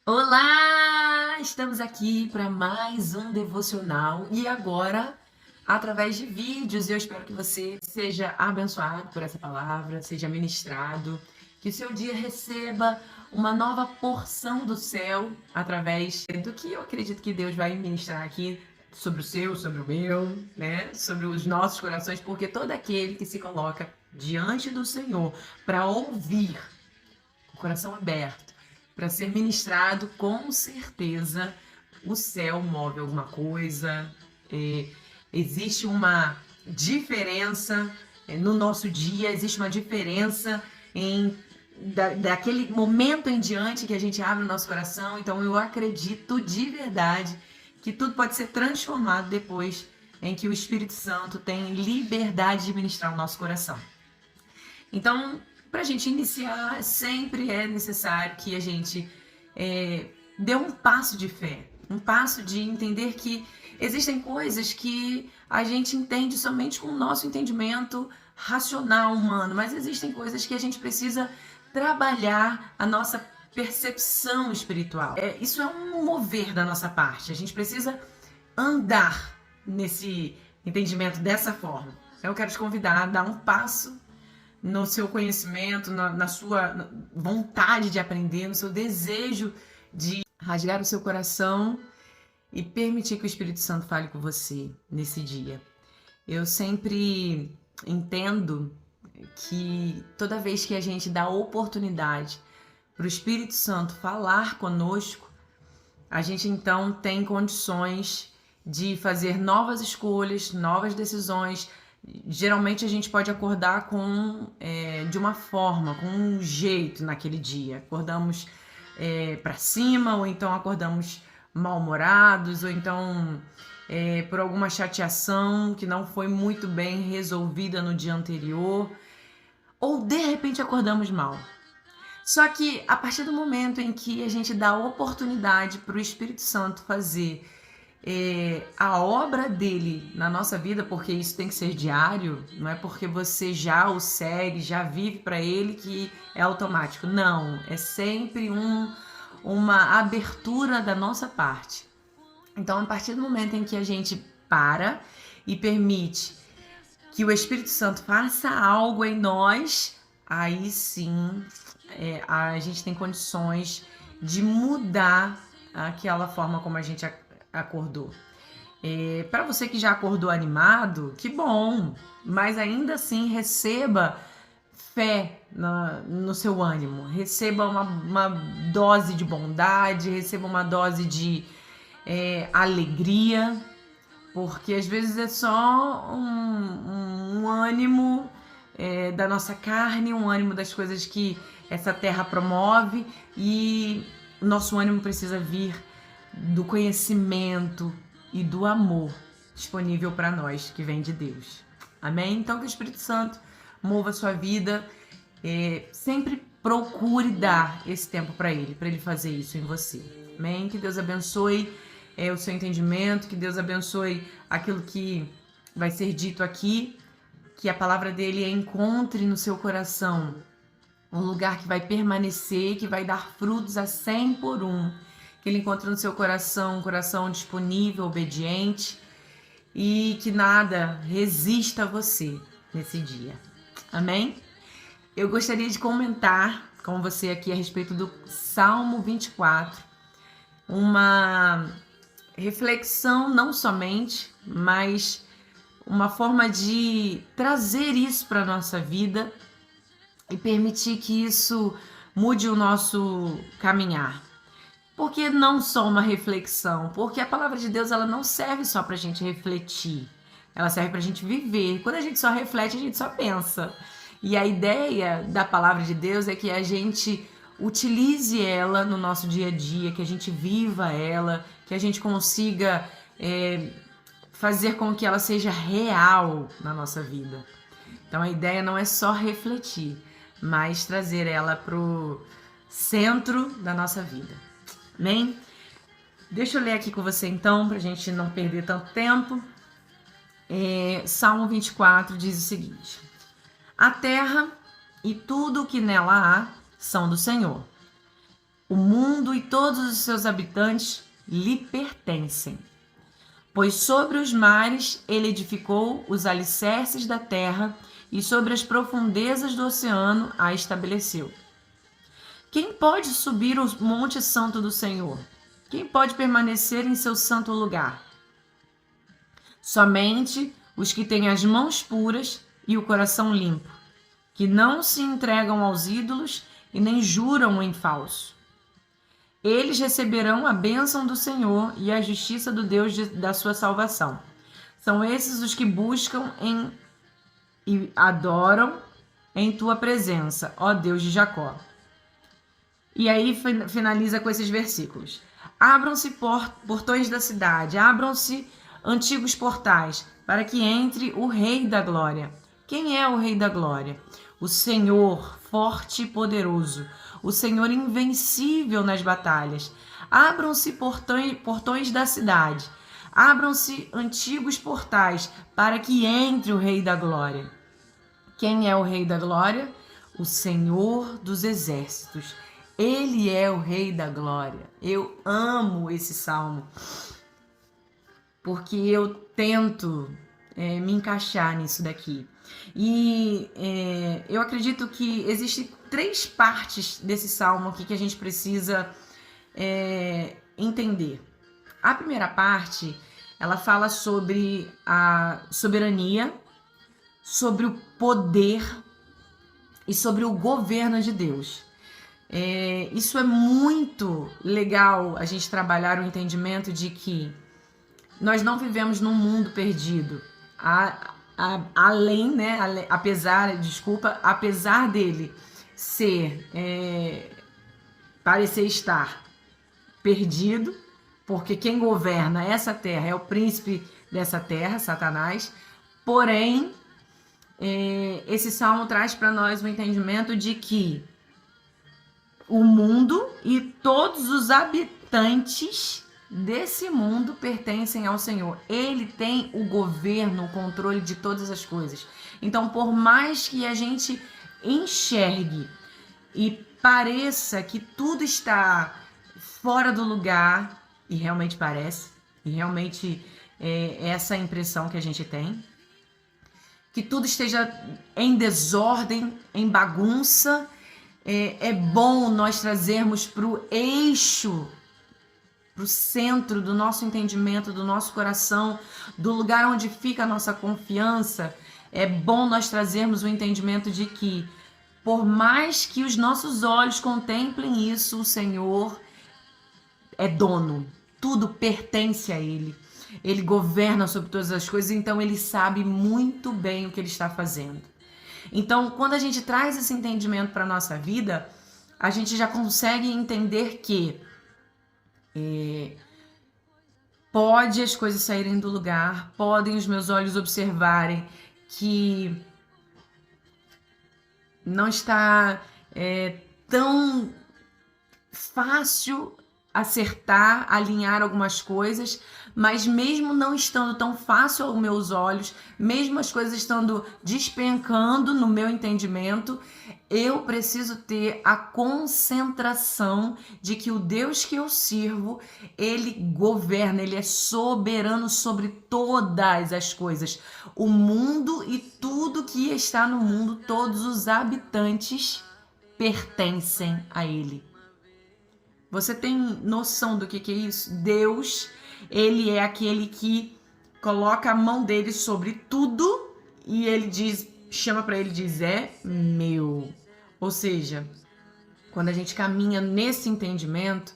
Olá! Estamos aqui para mais um devocional e agora através de vídeos. Eu espero que você seja abençoado por essa palavra, seja ministrado, que o seu dia receba uma nova porção do céu através do que eu acredito que Deus vai ministrar aqui sobre o seu, sobre o meu, né? Sobre os nossos corações, porque todo aquele que se coloca diante do Senhor para ouvir, o coração aberto, para ser ministrado, com certeza o céu move alguma coisa, é, existe uma diferença no nosso dia, existe uma diferença daquele momento em diante que a gente abre o nosso coração. Então eu acredito de verdade que tudo pode ser transformado depois em que o Espírito Santo tem liberdade de ministrar o nosso coração. Então, para a gente iniciar, sempre é necessário que a gente dê um passo de fé, um passo de entender que existem coisas que a gente entende somente com o nosso entendimento racional humano, mas existem coisas que a gente precisa trabalhar a nossa percepção espiritual. Isso é um mover da nossa parte, a gente precisa andar nesse entendimento dessa forma. Eu quero te convidar a dar um passo no seu conhecimento, na sua vontade de aprender, no seu desejo de rasgar o seu coração e permitir que o Espírito Santo fale com você nesse dia. Eu sempre entendo que toda vez que a gente dá oportunidade para o Espírito Santo falar conosco, a gente então tem condições de fazer novas escolhas, novas decisões. Geralmente a gente pode acordar de uma forma, com um jeito naquele dia. Acordamos para cima, ou então acordamos mal-humorados, ou então por alguma chateação que não foi muito bem resolvida no dia anterior, ou de repente acordamos mal. Só que a partir do momento em que a gente dá oportunidade para o Espírito Santo fazer a obra dele na nossa vida, porque isso tem que ser diário, não é porque você já o segue, já vive para ele que é automático. Não, é sempre uma abertura da nossa parte. Então, a partir do momento em que a gente para e permite que o Espírito Santo faça algo em nós, aí sim a gente tem condições de mudar aquela forma como a gente acordou. Para você que já acordou animado, que bom, mas ainda assim receba fé no seu ânimo, receba uma dose de bondade, receba uma dose de alegria, porque às vezes é só um ânimo da nossa carne, um ânimo das coisas que essa terra promove, e o nosso ânimo precisa vir do conhecimento e do amor disponível para nós, que vem de Deus. Amém? Então que o Espírito Santo mova a sua vida. Sempre procure dar esse tempo para ele fazer isso em você. Amém? Que Deus abençoe o seu entendimento, que Deus abençoe aquilo que vai ser dito aqui, que a palavra dele encontre no seu coração um lugar que vai permanecer, que vai dar frutos a 100 por um. Que ele encontre no seu coração um coração disponível, obediente, e que nada resista a você nesse dia. Amém? Eu gostaria de comentar com você aqui a respeito do Salmo 24, uma reflexão não somente, mas uma forma de trazer isso para a nossa vida e permitir que isso mude o nosso caminhar. Por que não só uma reflexão? Porque a palavra de Deus ela não serve só para a gente refletir, ela serve para a gente viver. Quando a gente só reflete, a gente só pensa. E a ideia da palavra de Deus é que a gente utilize ela no nosso dia a dia, que a gente viva ela, que a gente consiga fazer com que ela seja real na nossa vida. Então a ideia não é só refletir, mas trazer ela para o centro da nossa vida. Amém? Deixa eu ler aqui com você então, para a gente não perder tanto tempo. Salmo 24 diz o seguinte: a terra e tudo o que nela há são do Senhor. O mundo e todos os seus habitantes lhe pertencem. Pois sobre os mares ele edificou os alicerces da terra e sobre as profundezas do oceano a estabeleceu. Quem pode subir o monte santo do Senhor? Quem pode permanecer em seu santo lugar? Somente os que têm as mãos puras e o coração limpo, que não se entregam aos ídolos e nem juram em falso. Eles receberão a bênção do Senhor e a justiça do Deus da sua salvação. São esses os que buscam e adoram em tua presença, ó Deus de Jacó. E aí finaliza com esses versículos. Abram-se portões da cidade, abram-se antigos portais, para que entre o Rei da Glória. Quem é o Rei da Glória? O Senhor forte e poderoso, o Senhor invencível nas batalhas. Abram-se portões da cidade, abram-se antigos portais, para que entre o Rei da Glória. Quem é o Rei da Glória? O Senhor dos Exércitos. Ele é o Rei da Glória. Eu amo esse salmo, porque eu tento me encaixar nisso daqui. E eu acredito que existem 3 partes desse salmo aqui que a gente precisa entender. A primeira parte, ela fala sobre a soberania, sobre o poder e sobre o governo de Deus. Isso é muito legal, a gente trabalhar o entendimento de que nós não vivemos num mundo perdido. Além, né, apesar dele parecer estar perdido, porque quem governa essa terra é o príncipe dessa terra, Satanás. Porém, esse salmo traz para nós o entendimento de que o mundo e todos os habitantes desse mundo pertencem ao Senhor. Ele tem o governo, o controle de todas as coisas. Então, por mais que a gente enxergue e pareça que tudo está fora do lugar, e realmente parece, e realmente é essa a impressão que a gente tem, que tudo esteja em desordem, em bagunça, é bom nós trazermos para o eixo, para o centro do nosso entendimento, do nosso coração, do lugar onde fica a nossa confiança. É bom nós trazermos o entendimento de que, por mais que os nossos olhos contemplem isso, o Senhor é dono, tudo pertence a Ele. Ele governa sobre todas as coisas, então Ele sabe muito bem o que Ele está fazendo. Então, quando a gente traz esse entendimento para a nossa vida, a gente já consegue entender que pode as coisas saírem do lugar, podem os meus olhos observarem que não está tão fácil acertar, alinhar algumas coisas, mas mesmo não estando tão fácil aos meus olhos, mesmo as coisas estando despencando no meu entendimento, eu preciso ter a concentração de que o Deus que eu sirvo, Ele governa, Ele é soberano sobre todas as coisas. O mundo e tudo que está no mundo, todos os habitantes pertencem a Ele. Você tem noção do que é isso? Deus, Ele é aquele que coloca a mão dele sobre tudo e Ele chama para Ele e diz, é meu. Ou seja, quando a gente caminha nesse entendimento,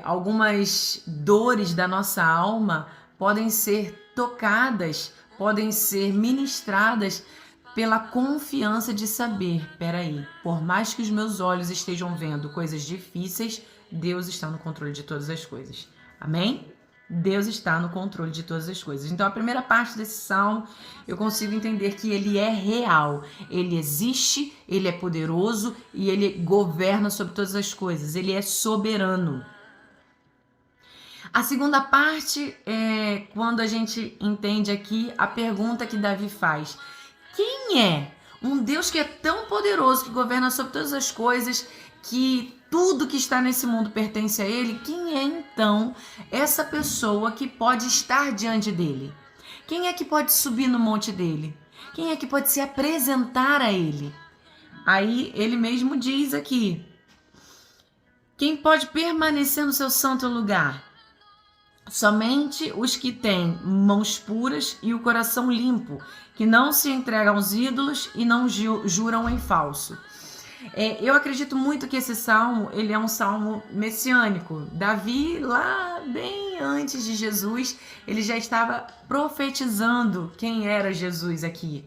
algumas dores da nossa alma podem ser tocadas, podem ser ministradas pela confiança de saber, peraí, por mais que os meus olhos estejam vendo coisas difíceis, Deus está no controle de todas as coisas. Amém? Deus está no controle de todas as coisas. Então, a primeira parte desse salmo, eu consigo entender que ele é real, ele existe, ele é poderoso e ele governa sobre todas as coisas, ele é soberano. A segunda parte é quando a gente entende aqui a pergunta que Davi faz. Quem é um Deus que é tão poderoso, que governa sobre todas as coisas, que tudo que está nesse mundo pertence a ele, quem é então essa pessoa que pode estar diante dele? Quem é que pode subir no monte dele? Quem é que pode se apresentar a ele? Aí ele mesmo diz aqui: quem pode permanecer no seu santo lugar? Somente os que têm mãos puras e o coração limpo, que não se entregam aos ídolos e não juram em falso. Eu acredito muito que esse salmo, ele é um salmo messiânico. Davi, lá bem antes de Jesus, ele já estava profetizando quem era Jesus aqui.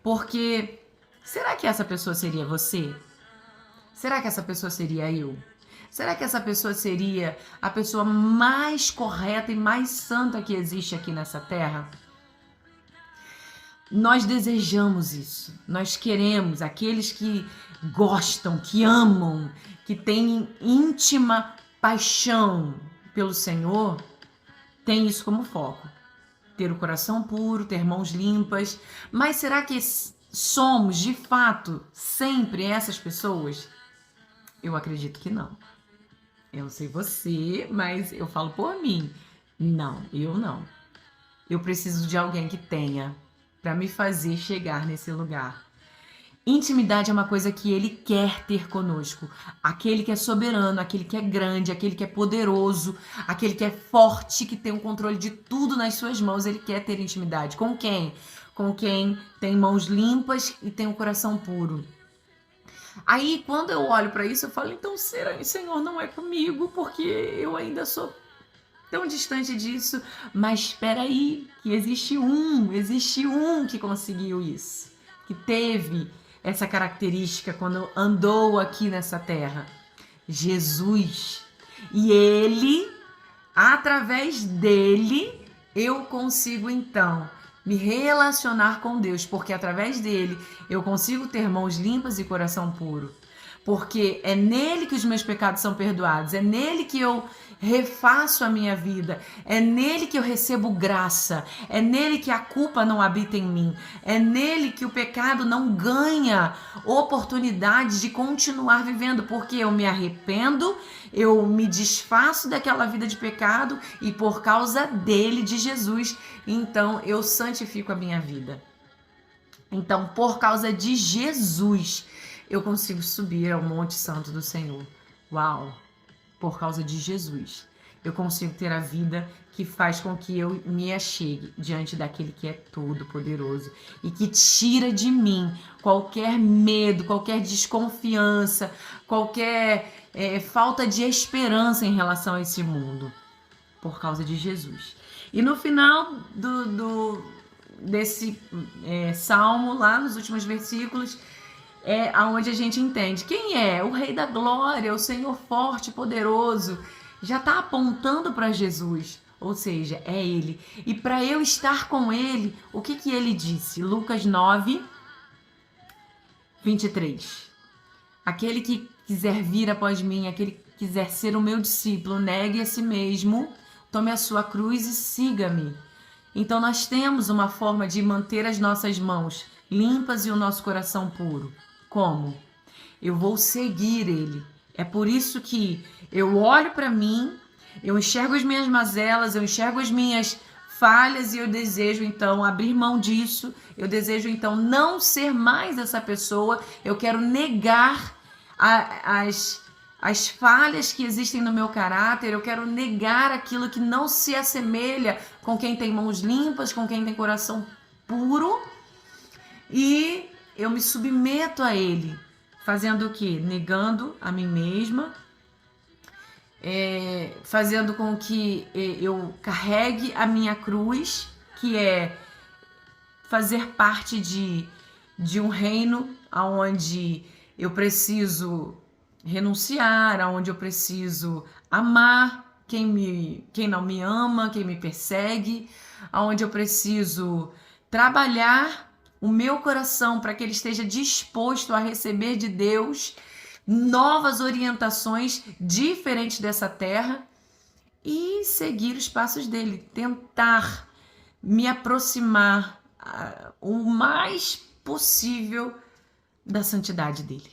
Porque, será que essa pessoa seria você? Será que essa pessoa seria eu? Será que essa pessoa seria a pessoa mais correta e mais santa que existe aqui nessa terra? Nós desejamos isso. Nós queremos aqueles que gostam, que amam, que têm íntima paixão pelo Senhor, tem isso como foco. Ter o coração puro, ter mãos limpas. Mas será que somos, de fato, sempre essas pessoas? Eu acredito que não. Eu não sei você, mas eu falo por mim. Não, eu não. Eu preciso de alguém que tenha para me fazer chegar nesse lugar. Intimidade é uma coisa que ele quer ter conosco. Aquele que é soberano, aquele que é grande, aquele que é poderoso, aquele que é forte, que tem o controle de tudo nas suas mãos, ele quer ter intimidade. Com quem? Com quem tem mãos limpas e tem um coração puro. Aí, quando eu olho para isso, eu falo, então, Senhor, não é comigo, porque eu ainda sou tão distante disso. Mas espera aí, que existe um que conseguiu isso, que teve essa característica quando andou aqui nessa terra. Jesus. E ele, através dele, eu consigo então me relacionar com Deus, porque através dele eu consigo ter mãos limpas e coração puro. Porque é nele que os meus pecados são perdoados, é nele que eu refaço a minha vida, é nele que eu recebo graça, é nele que a culpa não habita em mim, é nele que o pecado não ganha oportunidade de continuar vivendo, porque eu me arrependo, eu me desfaço daquela vida de pecado e por causa dele, de Jesus, então eu santifico a minha vida. Então, por causa de Jesus, eu consigo subir ao Monte Santo do Senhor. Uau! Por causa de Jesus, eu consigo ter a vida que faz com que eu me achegue diante daquele que é todo-poderoso e que tira de mim qualquer medo, qualquer desconfiança, qualquer falta de esperança em relação a esse mundo. Por causa de Jesus. E no final desse salmo, lá nos últimos versículos, é aonde a gente entende quem é o Rei da Glória, o Senhor forte, poderoso, já está apontando para Jesus, ou seja, é Ele. E para eu estar com Ele, o que Ele disse? Lucas 9, 23. Aquele que quiser vir após mim, aquele que quiser ser o meu discípulo, negue a si mesmo, tome a sua cruz e siga-me. Então nós temos uma forma de manter as nossas mãos limpas e o nosso coração puro. Como? Eu vou seguir ele. É por isso que eu olho para mim, eu enxergo as minhas mazelas, eu enxergo as minhas falhas e eu desejo então abrir mão disso. Eu desejo então não ser mais essa pessoa. Eu quero negar as falhas que existem no meu caráter, eu quero negar aquilo que não se assemelha com quem tem mãos limpas, com quem tem coração puro, e eu me submeto a ele, fazendo o quê? Negando a mim mesma, fazendo com que eu carregue a minha cruz, que é fazer parte de um reino onde eu preciso renunciar, aonde eu preciso amar quem não me ama, quem me persegue, aonde eu preciso trabalhar o meu coração para que ele esteja disposto a receber de Deus novas orientações diferentes dessa terra e seguir os passos dele, tentar me aproximar o mais possível da santidade dele.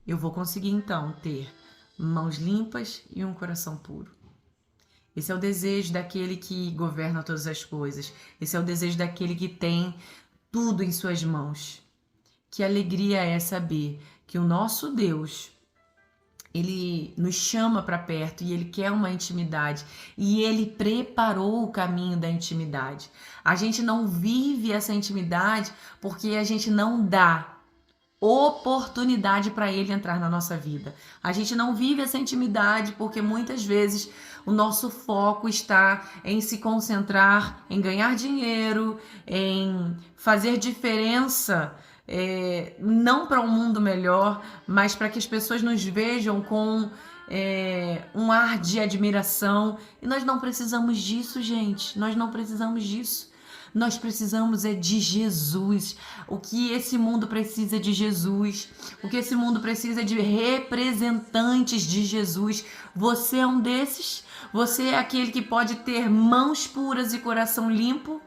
Eu vou conseguir então ter mãos limpas e um coração puro. Esse é o desejo daquele que governa todas as coisas. Esse é o desejo daquele que tem tudo em suas mãos. Que alegria é saber que o nosso Deus, Ele nos chama para perto e Ele quer uma intimidade. E Ele preparou o caminho da intimidade. A gente não vive essa intimidade porque a gente não dá oportunidade para Ele entrar na nossa vida. A gente não vive essa intimidade porque muitas vezes o nosso foco está em se concentrar, em ganhar dinheiro, em fazer diferença, não para um mundo melhor, mas para que as pessoas nos vejam com um ar de admiração. E nós não precisamos disso, gente. Nós não precisamos disso. Nós precisamos de Jesus. O que esse mundo precisa é de Jesus. O que esse mundo precisa é de representantes de Jesus. Você é um desses? Você é aquele que pode ter mãos puras e coração limpo?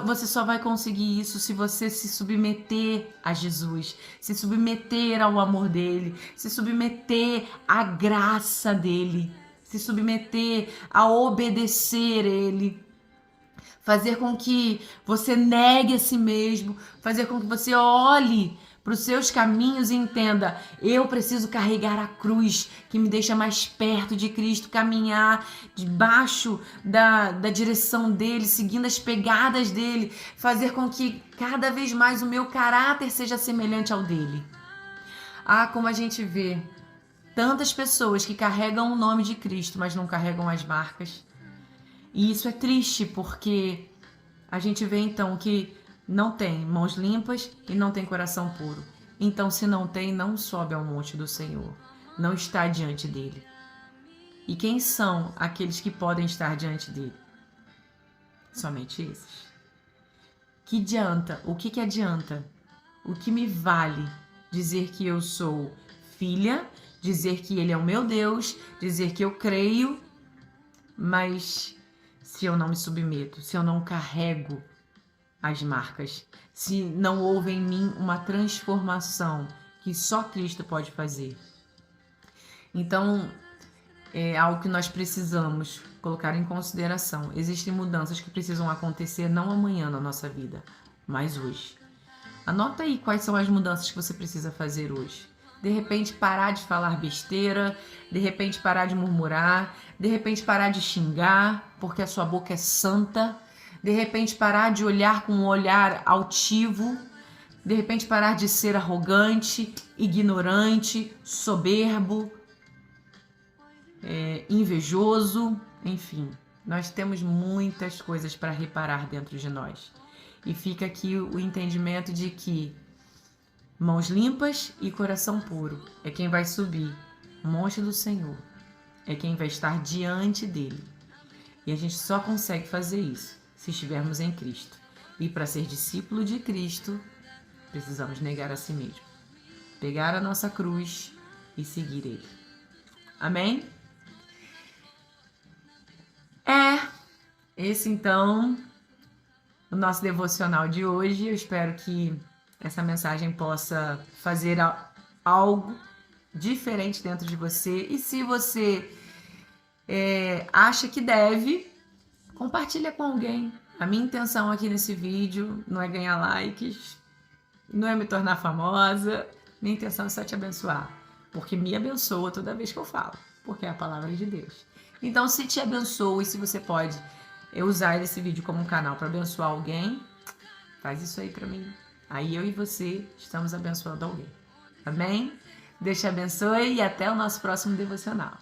Você só vai conseguir isso se você se submeter a Jesus, se submeter ao amor dele, se submeter à graça dele, se submeter a obedecer ele. Fazer com que você negue a si mesmo, fazer com que você olhe para os seus caminhos e entenda: eu preciso carregar a cruz que me deixa mais perto de Cristo, caminhar debaixo da direção dele, seguindo as pegadas dele, fazer com que cada vez mais o meu caráter seja semelhante ao dele. Como a gente vê tantas pessoas que carregam o nome de Cristo, mas não carregam as marcas. E isso é triste porque a gente vê então que não tem mãos limpas e não tem coração puro. Então, se não tem, não sobe ao monte do Senhor, não está diante dele. E quem são aqueles que podem estar diante dele? Somente esses. Que adianta? O que adianta? O que me vale dizer que eu sou filha, dizer que ele é o meu Deus, dizer que eu creio, mas se eu não me submeto, se eu não carrego as marcas, se não houve em mim uma transformação que só Cristo pode fazer. Então, é algo que nós precisamos colocar em consideração. Existem mudanças que precisam acontecer não amanhã na nossa vida, mas hoje. Anota aí quais são as mudanças que você precisa fazer hoje. De repente parar de falar besteira, de repente parar de murmurar, de repente parar de xingar, porque a sua boca é santa, de repente parar de olhar com um olhar altivo, de repente parar de ser arrogante, ignorante, soberbo, invejoso, enfim. Nós temos muitas coisas para reparar dentro de nós. E fica aqui o entendimento de que mãos limpas e coração puro é quem vai subir o monte do Senhor, é quem vai estar diante dele. E a gente só consegue fazer isso se estivermos em Cristo. E para ser discípulo de Cristo, precisamos negar a si mesmo, pegar a nossa cruz e seguir ele. Amém? Esse então o nosso devocional de hoje. Eu espero que essa mensagem possa fazer algo diferente dentro de você. E se você acha que deve, compartilha com alguém. A minha intenção aqui nesse vídeo não é ganhar likes, não é me tornar famosa. Minha intenção é só te abençoar, porque me abençoa toda vez que eu falo, porque é a palavra de Deus. Então, se te abençoa e se você pode usar esse vídeo como um canal para abençoar alguém, faz isso aí para mim. Aí eu e você estamos abençoando alguém. Amém? Deus te abençoe e até o nosso próximo devocional.